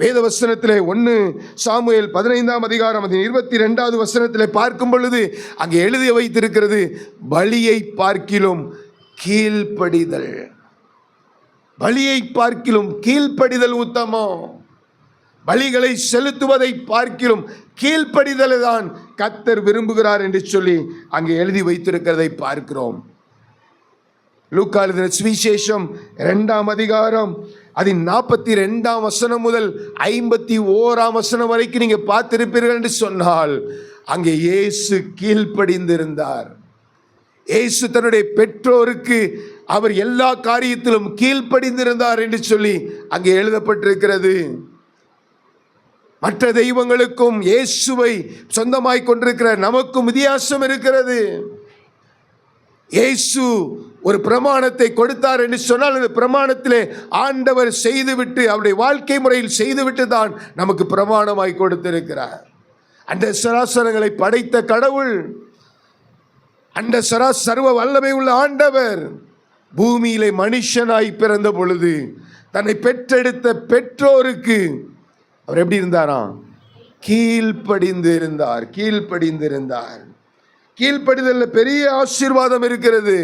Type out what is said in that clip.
வேத வசனத்திலே 1 சாமுவேல் 15ஆம் அதிகாரம் 22வது வசனத்திலே பார்க்கும் பொழுது அங்கே எழுதி வைத்திருக்கிறது, பலியை பார்க்கிலும் கீழ்ப்படிதல். பலியை பார்க்கிலும் கீழ்ப்படிதல் உத்தமம். பலிகளை செலுத்துவதை பார்க்கிலும் கீழ்ப்படிதலை தான் கர்த்தர் விரும்புகிறார் என்று சொல்லி அங்கே எழுதி வைத்திருக்கிறதை பார்க்கிறோம். லூக்கா எழுதின சுவிசேஷம் 2ஆம் அதிகாரம் 42ஆம் வசனம் முதல் 51ஆம் வசனம் வரைக்கும் நீங்க பார்த்திருப்பீர்கள் என்று சொன்னால் அங்கே இயேசு கீழ்ப்படிந்திருந்தார். இயேசு தன்னுடைய பெற்றோருக்கு அவர் எல்லா காரியத்திலும் கீழ்ப்படிந்திருந்தார் என்று சொல்லி அங்கே எழுதப்பட்டிருக்கிறது. மற்ற தெய்வங்களுக்கும் இயேசுவை சொந்தமாய் கொண்டிருக்கிற நமக்கும் வித்தியாசம் இருக்கிறது. இயேசு ஒரு பிரமாணத்தை கொடுத்தார் என்று சொன்னால் அந்த பிரமாணத்திலே ஆண்டவர் செய்துவிட்டு அவருடைய வாழ்க்கை முறையில் செய்துவிட்டு தான் நமக்கு பிரமாணமாய் கொடுத்திருக்கிறார். அந்த சராசரங்களை படைத்த கடவுள், அந்த சர்வ வல்லமை உள்ள ஆண்டவர் பூமியிலே மனுஷனாய் பிறந்த பொழுது தன்னை பெற்றெடுத்த பெற்றோருக்கு அவர் எப்படி இருந்தாராம்? கீழ்ப்படிந்திருந்தார். கீழ்ப்படிதல்ல பெரிய ஆசீர்வாதம் இருக்கிறது.